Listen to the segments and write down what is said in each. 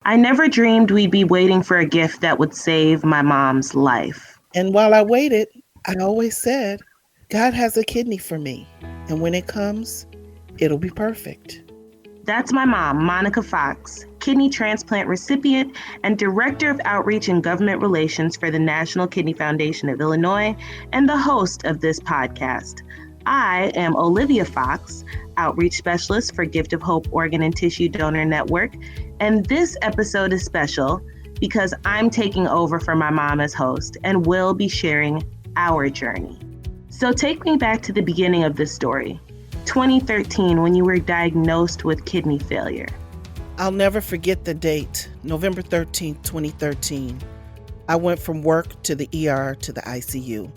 I never dreamed we'd be waiting for a gift that would save my mom's life. And while I waited, I always said, God has a kidney for me. And when it comes, it'll be perfect. That's my mom, Monica Fox, kidney transplant recipient and Director of Outreach and Government Relations for the National Kidney Foundation of Illinois, and the host of this podcast. I am Olivia Fox, Outreach Specialist for Gift of Hope Organ and Tissue Donor Network, and this episode is special because I'm taking over for my mom as host and will be sharing our journey. So take me back to the beginning of this story. 2013, when you were diagnosed with kidney failure. I'll never forget the date, November 13th, 2013. I went from work to the ER to the ICU.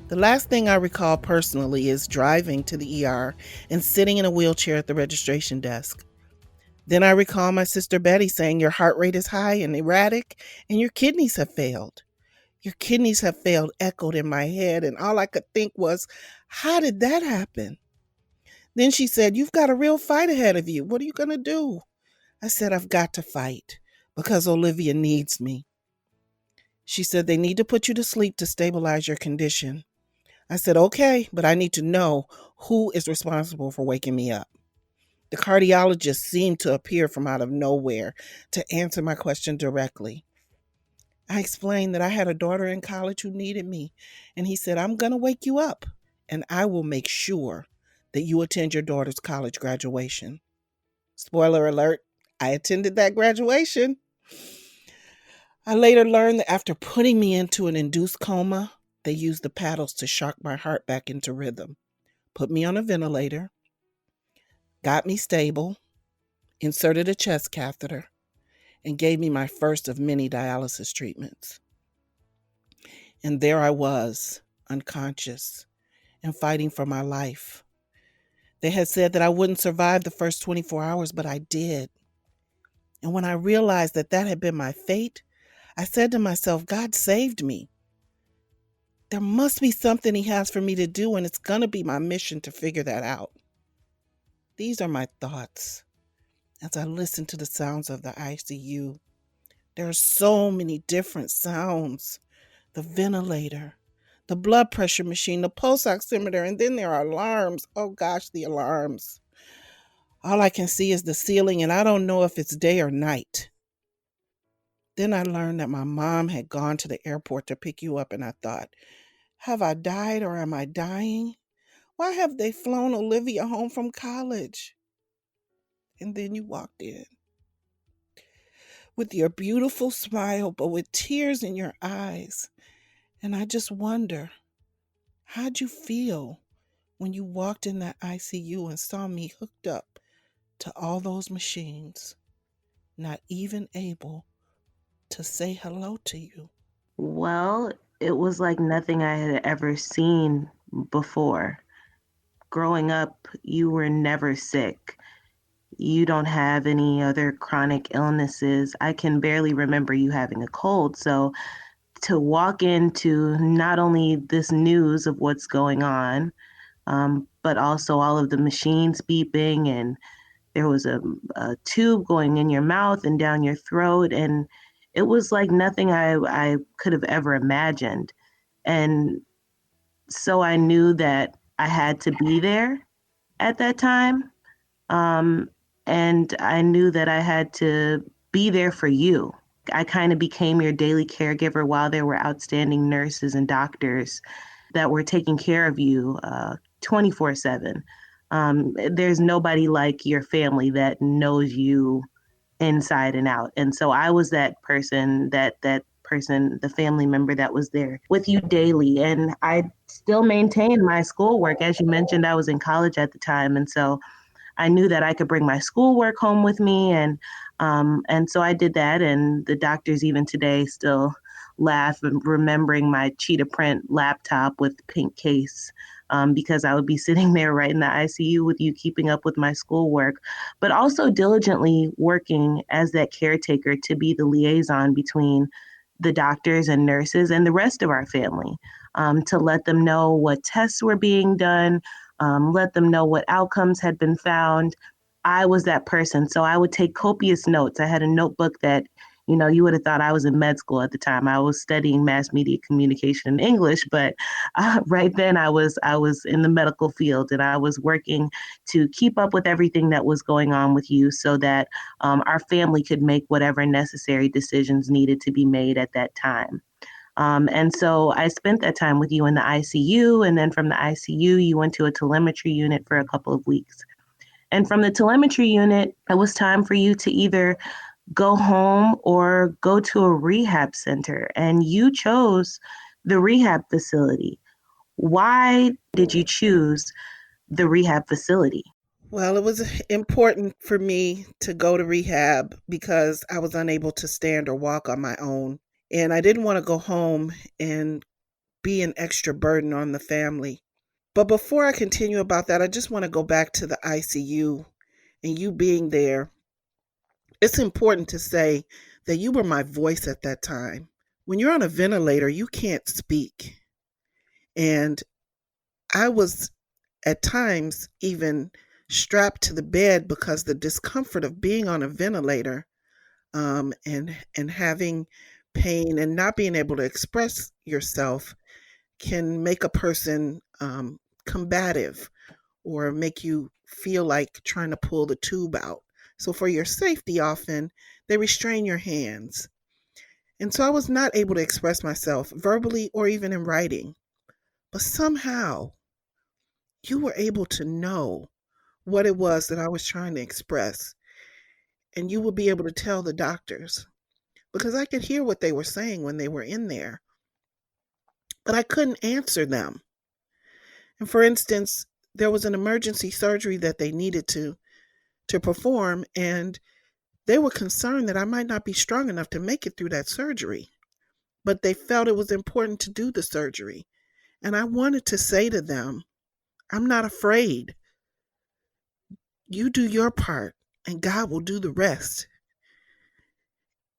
The last thing I recall personally is driving to the ER and sitting in a wheelchair at the registration desk. Then I recall my sister Betty saying your heart rate is high and erratic and your kidneys have failed. Your kidneys have failed echoed in my head, and all I could think was, how did that happen? Then she said, you've got a real fight ahead of you. What are you going to do? I said, I've got to fight because Olivia needs me. She said, they need to put you to sleep to stabilize your condition. I said, okay, but I need to know who is responsible for waking me up. The cardiologist seemed to appear from out of nowhere to answer my question directly. I explained that I had a daughter in college who needed me, and he said, I'm going to wake you up, and I will make sure that you attend your daughter's college graduation. Spoiler alert, I attended that graduation. I later learned that after putting me into an induced coma, they used the paddles to shock my heart back into rhythm, put me on a ventilator, got me stable, inserted a chest catheter, and gave me my first of many dialysis treatments. And there I was, unconscious and fighting for my life. They had said that I wouldn't survive the first 24 hours, but I did. And when I realized that that had been my fate, I said to myself, God saved me. There must be something he has for me to do, and it's going to be my mission to figure that out. These are my thoughts as I listen to the sounds of the ICU. There are so many different sounds. The ventilator, the blood pressure machine, the pulse oximeter, and then there are alarms. Oh gosh, the alarms. All I can see is the ceiling, and I don't know if it's day or night. Then I learned that my mom had gone to the airport to pick you up, and I thought, have I died or am I dying? Why have they flown Olivia home from college? And then you walked in with your beautiful smile, but with tears in your eyes. And I just wonder, how'd you feel when you walked in that ICU and saw me hooked up to all those machines, not even able to say hello to you? Well, it was like nothing I had ever seen before. Growing up, you were never sick. You don't have any other chronic illnesses. I can barely remember you having a cold. So to walk into not only this news of what's going on, but also all of the machines beeping, and there was a tube going in your mouth and down your throat, and it was like nothing I could have ever imagined. And so I knew that I had to be there at that time. Um, and I knew that I had to be there for you. I kind of became your daily caregiver while there were outstanding nurses and doctors that were taking care of you 24/7. There's nobody like your family that knows you inside and out. And so I was that person, that person, the family member that was there with you daily. And I still maintained my schoolwork. As you mentioned, I was in college at the time. And so I knew that I could bring my schoolwork home with me. And so I did that. And the doctors even today still laugh remembering my cheetah print laptop with pink case, because I would be sitting there right in the ICU with you, keeping up with my schoolwork, but also diligently working as that caretaker to be the liaison between the doctors and nurses and the rest of our family, to let them know what tests were being done, let them know what outcomes had been found. I was that person. So I would take copious notes. I had a notebook that, you would have thought I was in med school at the time. I was studying mass media communication and English, but right then I was in the medical field, and I was working to keep up with everything that was going on with you, so that our family could make whatever necessary decisions needed to be made at that time. And so I spent that time with you in the ICU. And then from the ICU, you went to a telemetry unit for a couple of weeks. And from the telemetry unit, it was time for you to either go home or go to a rehab center. And you chose the rehab facility. Why did you choose the rehab facility? Well, it was important for me to go to rehab because I was unable to stand or walk on my own. And I didn't want to go home and be an extra burden on the family. But before I continue about that, I just want to go back to the ICU and you being there. It's important to say that you were my voice at that time. When you're on a ventilator, you can't speak. And I was at times even strapped to the bed because the discomfort of being on a ventilator, and having pain and not being able to express yourself can make a person combative or make you feel like trying to pull the tube out. So, for your safety, often they restrain your hands. And so I was not able to express myself verbally or even in writing. But somehow you were able to know what it was that I was trying to express. And you would be able to tell the doctors because I could hear what they were saying when they were in there, but I couldn't answer them. And for instance, there was an emergency surgery that they needed to perform, and they were concerned that I might not be strong enough to make it through that surgery, but they felt it was important to do the surgery. And I wanted to say to them, I'm not afraid. You do your part, and God will do the rest.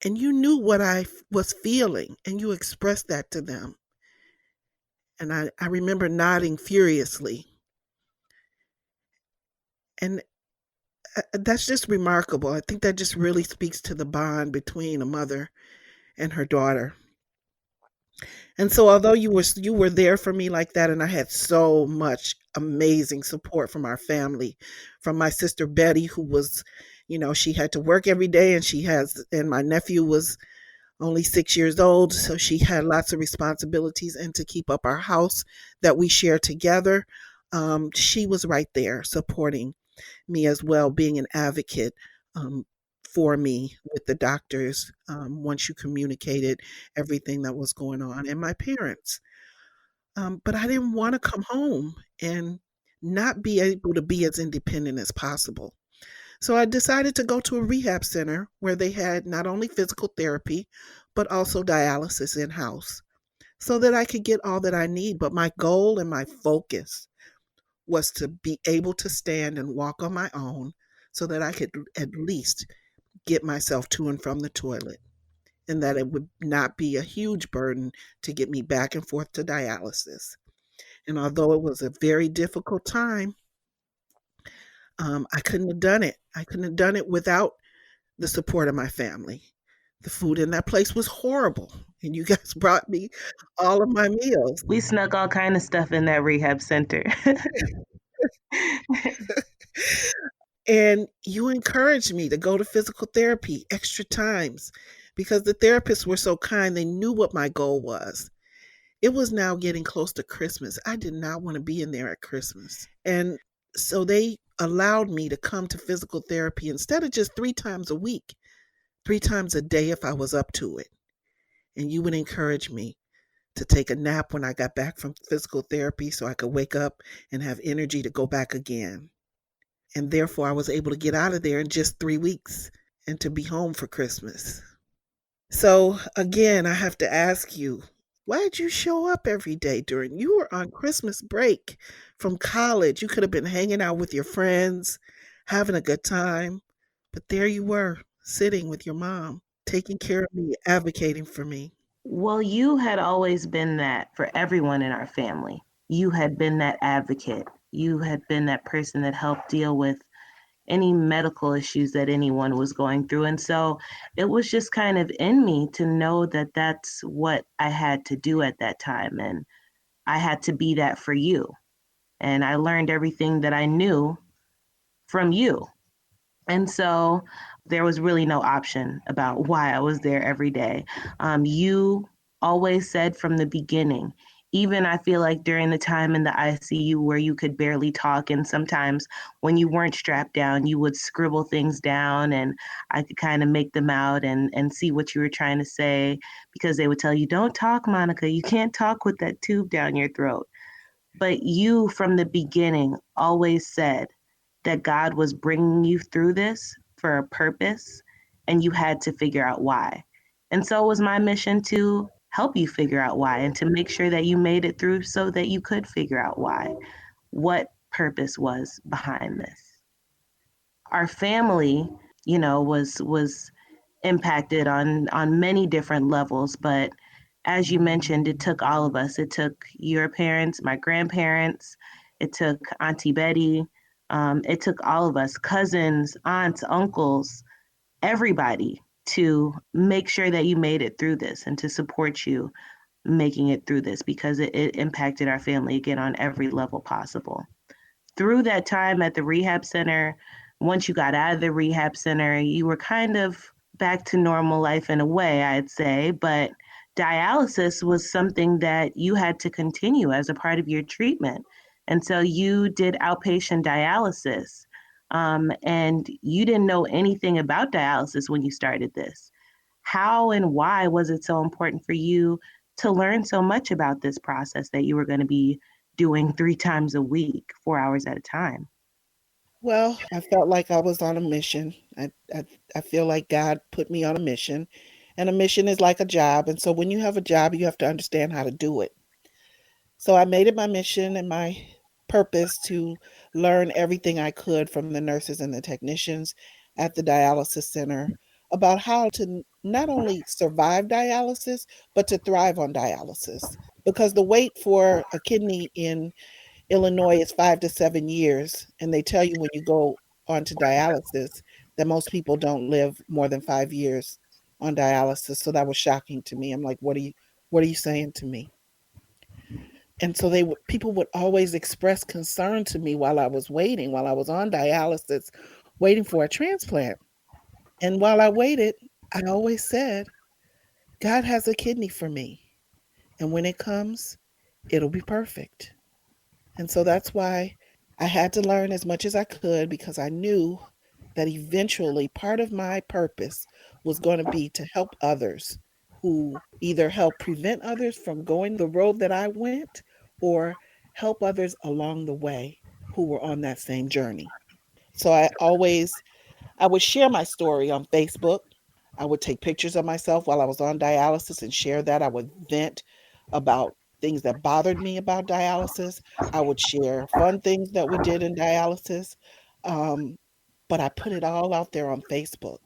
And you knew what I was feeling, and you expressed that to them. And I remember nodding furiously. And that's just remarkable. I think that just really speaks to the bond between a mother and her daughter. And so although you were there for me like that, and I had so much amazing support from our family, from my sister Betty, who was, she had to work every day, and my nephew was only 6 years old, so she had lots of responsibilities and to keep up our house that we share together. She was right there supporting me as well, being an advocate for me with the doctors once you communicated everything that was going on, and my parents. But I didn't want to come home and not be able to be as independent as possible. So I decided to go to a rehab center where they had not only physical therapy, but also dialysis in house so that I could get all that I need. But my goal and my focus was to be able to stand and walk on my own so that I could at least get myself to and from the toilet, and that it would not be a huge burden to get me back and forth to dialysis. And although it was a very difficult time, I couldn't have done it. I couldn't have done it without the support of my family. The food in that place was horrible, and you guys brought me all of my meals. We snuck all kind of stuff in that rehab center. And you encouraged me to go to physical therapy extra times because the therapists were so kind. They knew what my goal was. It was now getting close to Christmas. I did not want to be in there at Christmas. And so they allowed me to come to physical therapy instead of just 3 times a week, 3 times a day if I was up to it. And you would encourage me to take a nap when I got back from physical therapy so I could wake up and have energy to go back again. And therefore, I was able to get out of there in just 3 weeks and to be home for Christmas. So, again, I have to ask you, why did you show up every day during? You were on Christmas break from college. You could have been hanging out with your friends, having a good time. But there you were, sitting with your mom, taking care of me, advocating for me. Well, you had always been that for everyone in our family. You had been that advocate. You had been that person that helped deal with any medical issues that anyone was going through. And so it was just kind of in me to know that that's what I had to do at that time. And I had to be that for you. And I learned everything that I knew from you. And so there was really no option about why I was there every day. You always said from the beginning, even I feel like during the time in the ICU where you could barely talk, and sometimes when you weren't strapped down, you would scribble things down and I could kind of make them out and see what you were trying to say because they would tell you, don't talk, Monica. You can't talk with that tube down your throat. But you, from the beginning, always said that God was bringing you through this for a purpose and you had to figure out why. And so it was my mission to help you figure out why and to make sure that you made it through so that you could figure out why, what purpose was behind this. Our family, was impacted on many different levels, but as you mentioned, it took all of us. It took your parents, my grandparents, it took Auntie Betty, it took all of us, cousins, aunts, uncles, everybody, to make sure that you made it through this and to support you making it through this because it impacted our family again on every level possible. Through that time at the rehab center, once you got out of the rehab center, you were kind of back to normal life in a way, I'd say, but dialysis was something that you had to continue as a part of your treatment. And so you did outpatient dialysis. And you didn't know anything about dialysis when you started this. How and why was it so important for you to learn so much about this process that you were going to be doing 3 times a week, 4 hours at a time? Well, I felt like I was on a mission. I feel like God put me on a mission, and a mission is like a job. And so when you have a job, you have to understand how to do it. So I made it my mission and my purpose to learn everything I could from the nurses and the technicians at the dialysis center about how to not only survive dialysis, but to thrive on dialysis. Because the wait for a kidney in Illinois is 5 to 7 years, and they tell you when you go onto dialysis that most people don't live more than 5 years on dialysis. So that was shocking to me. I'm like, what are you saying to me? And so people would always express concern to me while I was waiting, while I was on dialysis, waiting for a transplant. And while I waited, I always said, God has a kidney for me. And when it comes, it'll be perfect. And so that's why I had to learn as much as I could because I knew that eventually part of my purpose was going to be to help others who either help prevent others from going the road that I went or help others along the way who were on that same journey. So I would share my story on Facebook. I would take pictures of myself while I was on dialysis and share that. I would vent about things that bothered me about dialysis. I would share fun things that we did in dialysis. Um, but I put it all out there on Facebook.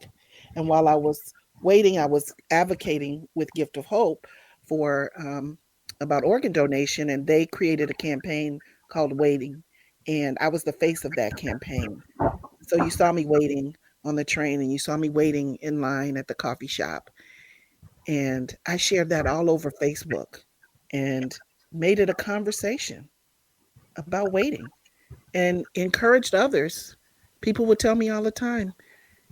And while I was waiting, I was advocating with Gift of Hope for about organ donation, and they created a campaign called Waiting. And I was the face of that campaign. So you saw me waiting on the train and you saw me waiting in line at the coffee shop. And I shared that all over Facebook and made it a conversation about waiting and encouraged others. People would tell me all the time,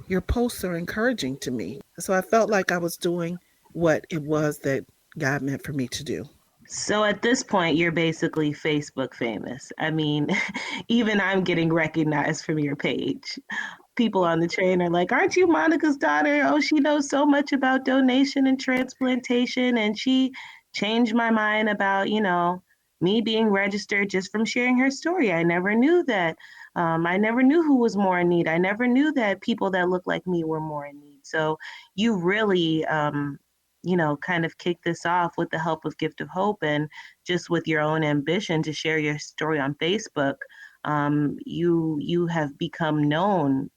your posts are encouraging to me. So I felt like I was doing what it was that God meant for me to do. So at this point, you're basically Facebook famous. I mean, even I'm getting recognized from your page. People on the train are like, aren't you Monica's daughter? Oh, she knows so much about donation and transplantation. And she changed my mind about, me being registered just from sharing her story. I never knew that. I never knew who was more in need. I never knew that people that look like me were more in need. So you really, kind of kick this off with the help of Gift of Hope and just with your own ambition to share your story on Facebook. You have become known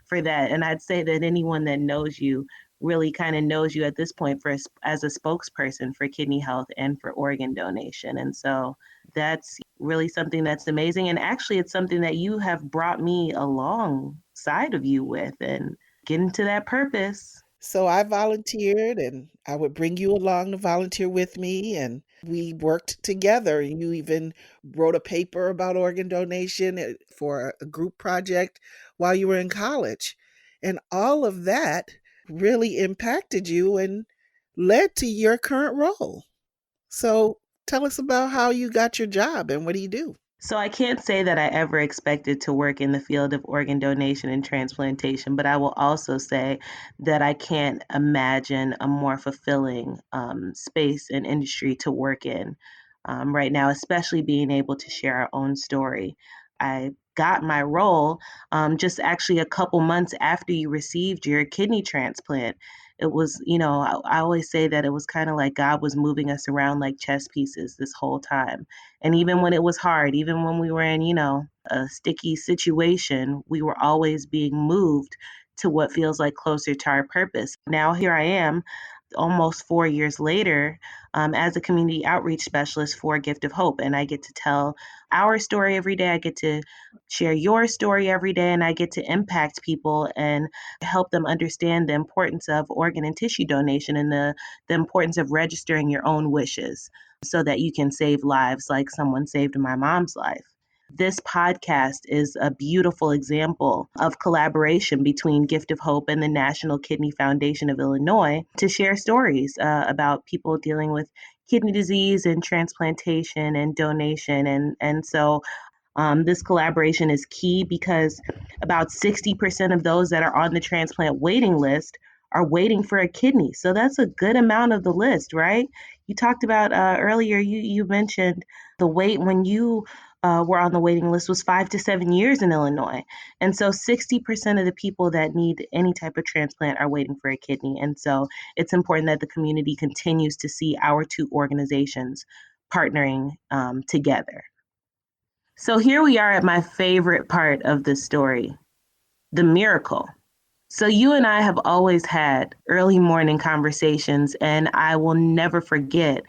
for that, and I'd say that anyone that knows you really kind of knows you at this point for as a spokesperson for kidney health and for organ donation. And so that's really something that's amazing. And actually, it's something that you have brought me alongside side of you with and get into that purpose. So I volunteered and I would bring you along to volunteer with me, and we worked together. You even wrote a paper about organ donation for a group project while you were in college. And all of that really impacted you and led to your current role. So tell us about how you got your job and what do you do? So I can't say that I ever expected to work in the field of organ donation and transplantation, but I will also say that I can't imagine a more fulfilling space and industry to work in right now, especially being able to share our own story. I got my role just actually a couple months after you received your kidney transplant. It was, I always say that it was kind of like God was moving us around like chess pieces this whole time. And even when it was hard, even when we were in, a sticky situation, we were always being moved to what feels like closer to our purpose. Now, here I am, almost 4 years later, as a community outreach specialist for Gift of Hope. And I get to tell our story every day. I get to share your story every day, and I get to impact people and help them understand the importance of organ and tissue donation and the importance of registering your own wishes so that you can save lives like someone saved my mom's life. This podcast is a beautiful example of collaboration between Gift of Hope and the National Kidney Foundation of Illinois to share stories about people dealing with kidney disease and transplantation and donation. And so this collaboration is key because about 60% of those that are on the transplant waiting list are waiting for a kidney. So that's a good amount of the list, right? You talked about earlier, you mentioned the wait when you were on the waiting list was 5 to 7 years in Illinois. And so 60% of the people that need any type of transplant are waiting for a kidney. And so it's important that the community continues to see our two organizations partnering together. So here we are at my favorite part of the story, the miracle. So you and I have always had early morning conversations, and I will never forget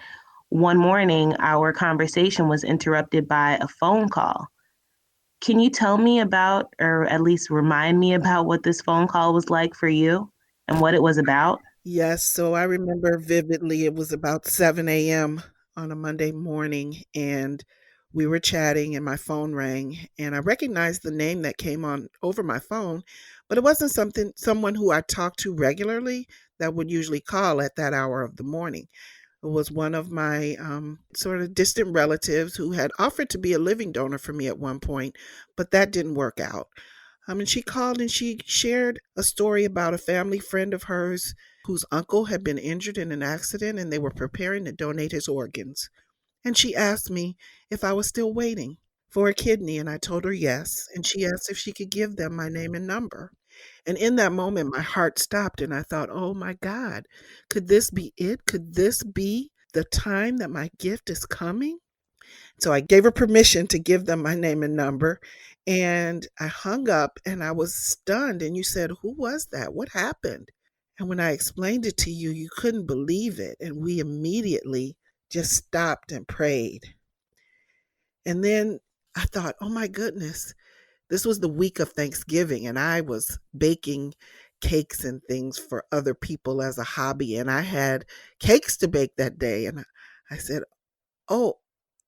one morning our conversation was interrupted by a phone call. Can you tell me about, or at least remind me about what this phone call was like for you and what it was about? Yes, so I remember vividly it was about 7 a.m. on a Monday morning, and we were chatting, and my phone rang, and I recognized the name that came on over my phone, but it wasn't someone who I talked to regularly that would usually call at that hour of the morning. It was one of my sort of distant relatives who had offered to be a living donor for me at one point, but that didn't work out. And she called and she shared a story about a family friend of hers whose uncle had been injured in an accident and they were preparing to donate his organs. And she asked me if I was still waiting for a kidney, and I told her yes. And she asked if she could give them my name and number. And in that moment, my heart stopped, and I thought, oh my God, could this be it? Could this be the time that my gift is coming? So I gave her permission to give them my name and number. And I hung up and I was stunned. And you said, who was that? What happened? And when I explained it to you, you couldn't believe it. And we immediately just stopped and prayed. And then I thought, oh my goodness, this was the week of Thanksgiving. And I was baking cakes and things for other people as a hobby. And I had cakes to bake that day. And I said, oh,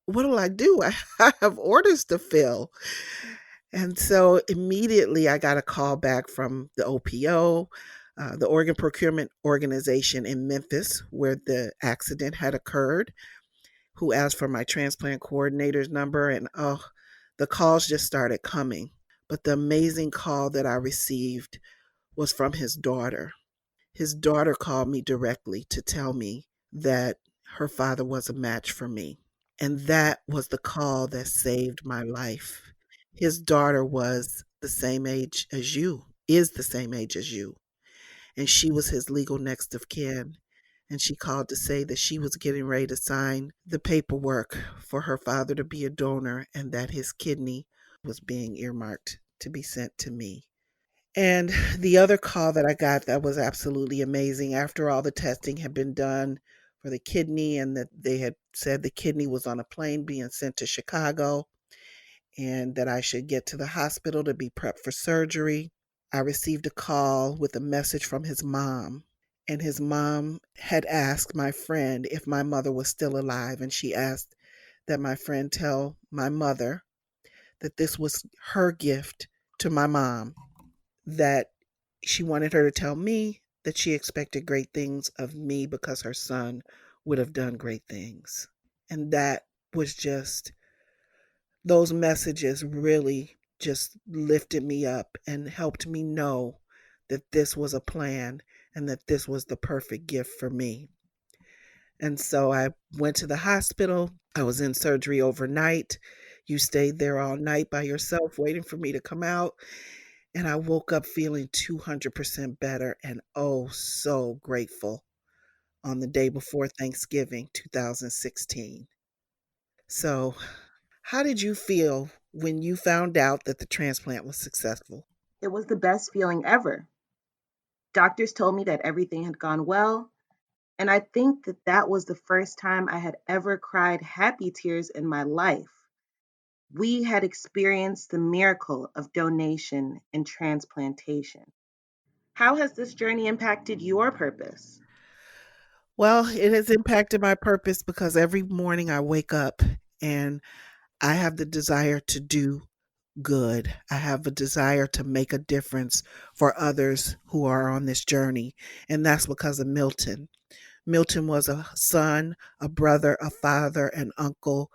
what do I do? I have orders to fill. And so immediately I got a call back from the OPO, the Organ Procurement Organization in Memphis, where the accident had occurred, who asked for my transplant coordinator's number. And oh, the calls just started coming. But the amazing call that I received was from his daughter. His daughter called me directly to tell me that her father was a match for me. And that was the call that saved my life. His daughter was the same age as you, is the same age as you, and she was his legal next of kin. And she called to say that she was getting ready to sign the paperwork for her father to be a donor and that his kidney was being earmarked to be sent to me. And the other call that I got that was absolutely amazing after all the testing had been done for the kidney and that they had said the kidney was on a plane being sent to Chicago and that I should get to the hospital to be prepped for surgery. I received a call with a message from his mom. And his mom had asked my friend if my mother was still alive. And she asked that my friend tell my mother that this was her gift to my mom, that she wanted her to tell me that she expected great things of me because her son would have done great things. And that was just, those messages really just lifted me up and helped me know that this was a plan and that this was the perfect gift for me. And so I went to the hospital. I was in surgery overnight. You stayed there all night by yourself waiting for me to come out. And I woke up feeling 200% better and oh, so grateful on the day before Thanksgiving 2016. So, how did you feel when you found out that the transplant was successful? It was the best feeling ever. Doctors told me that everything had gone well, and I think that that was the first time I had ever cried happy tears in my life. We had experienced the miracle of donation and transplantation. How has this journey impacted your purpose? Well, it has impacted my purpose because every morning I wake up and I have the desire to do good. I have a desire to make a difference for others who are on this journey. And that's because of Milton. Milton was a son, a brother, a father, an uncle,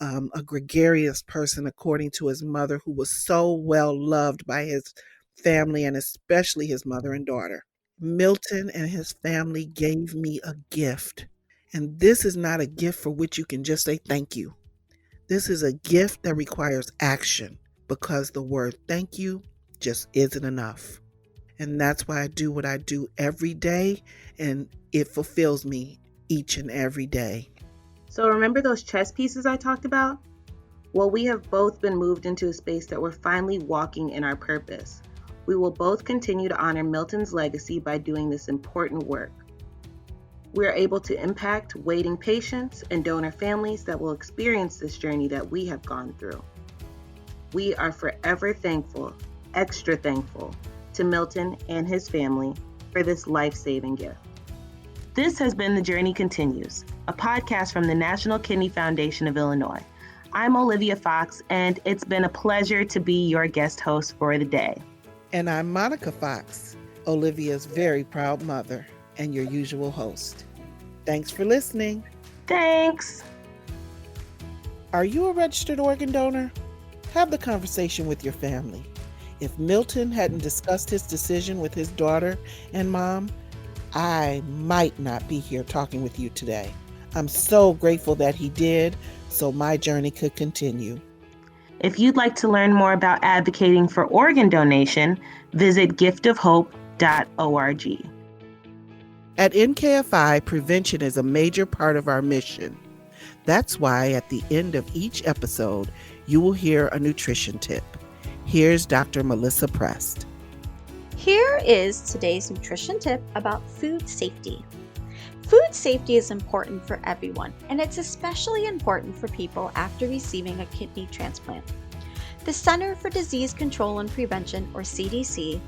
a gregarious person, according to his mother, who was so well loved by his family and especially his mother and daughter. Milton and his family gave me a gift. And this is not a gift for which you can just say thank you. This is a gift that requires action because the word thank you just isn't enough. And that's why I do what I do every day, and it fulfills me each and every day. So, remember those chess pieces I talked about? Well, we have both been moved into a space that we're finally walking in our purpose. We will both continue to honor Milton's legacy by doing this important work. We are able to impact waiting patients and donor families that will experience this journey that we have gone through. We are forever thankful, extra thankful, to Milton and his family for this life-saving gift. This has been The Journey Continues, a podcast from the National Kidney Foundation of Illinois. I'm Olivia Fox, and it's been a pleasure to be your guest host for the day. And I'm Monica Fox, Olivia's very proud mother and your usual host. Thanks for listening. Thanks. Are you a registered organ donor? Have the conversation with your family. If Milton hadn't discussed his decision with his daughter and mom, I might not be here talking with you today. I'm so grateful that he did, so my journey could continue. If you'd like to learn more about advocating for organ donation, visit giftofhope.org. At NKFI, prevention is a major part of our mission. That's why at the end of each episode, you will hear a nutrition tip. Here's Dr. Melissa Prest. Here is today's nutrition tip about food safety. Food safety is important for everyone, and it's especially important for people after receiving a kidney transplant. The Center for Disease Control and Prevention, or CDC,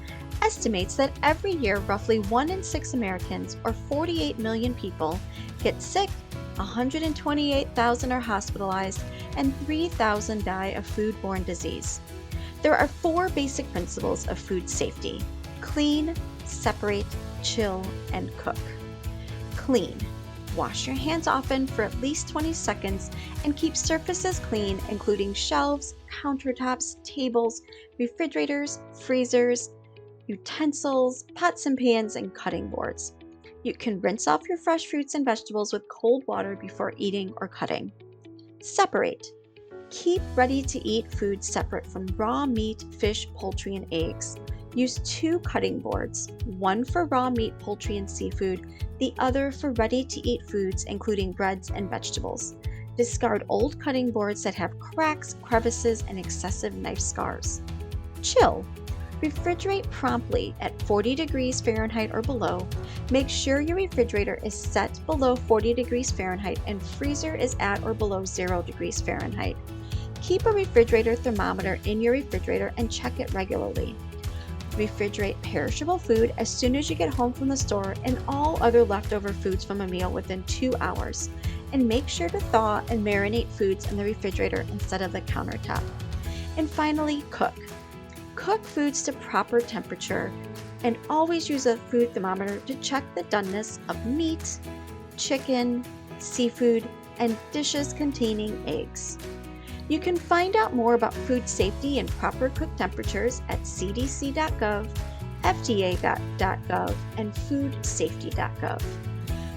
estimates that every year roughly 1 in 6 Americans, or 48 million people, get sick, 128,000 are hospitalized, and 3,000 die of foodborne disease. There are 4 basic principles of food safety: clean, separate, chill, and cook. Clean. Wash your hands often for at least 20 seconds and keep surfaces clean, including shelves, countertops, tables, refrigerators, freezers, utensils, pots and pans, and cutting boards. You can rinse off your fresh fruits and vegetables with cold water before eating or cutting. Separate. Keep ready-to-eat food separate from raw meat, fish, poultry, and eggs. Use 2 cutting boards, one for raw meat, poultry, and seafood, the other for ready-to-eat foods, including breads and vegetables. Discard old cutting boards that have cracks, crevices, and excessive knife scars. Chill. Refrigerate promptly at 40 degrees Fahrenheit or below. Make sure your refrigerator is set below 40 degrees Fahrenheit and freezer is at or below 0 degrees Fahrenheit. Keep a refrigerator thermometer in your refrigerator and check it regularly. Refrigerate perishable food as soon as you get home from the store and all other leftover foods from a meal within 2 hours. And make sure to thaw and marinate foods in the refrigerator instead of the countertop. And finally, cook. Cook foods to proper temperature and always use a food thermometer to check the doneness of meat, chicken, seafood, and dishes containing eggs. You can find out more about food safety and proper cook temperatures at cdc.gov, fda.gov, and foodsafety.gov.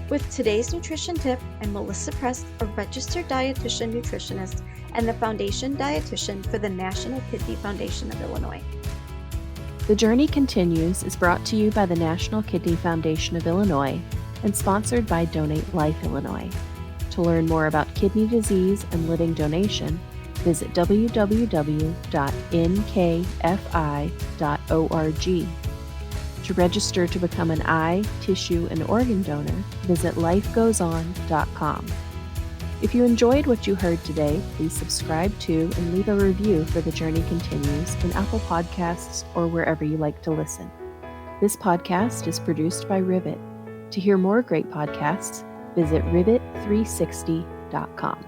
With today's nutrition tip, I'm Melissa Prest, a registered dietitian nutritionist and the foundation dietitian for the National Kidney Foundation of Illinois. The Journey Continues is brought to you by the National Kidney Foundation of Illinois and sponsored by Donate Life Illinois. To learn more about kidney disease and living donation, visit www.nkfi.org. To register to become an eye, tissue, and organ donor, visit lifegoeson.com. If you enjoyed what you heard today, please subscribe to and leave a review for The Journey Continues in Apple Podcasts or wherever you like to listen. This podcast is produced by Rivet. To hear more great podcasts, visit rivet360.com.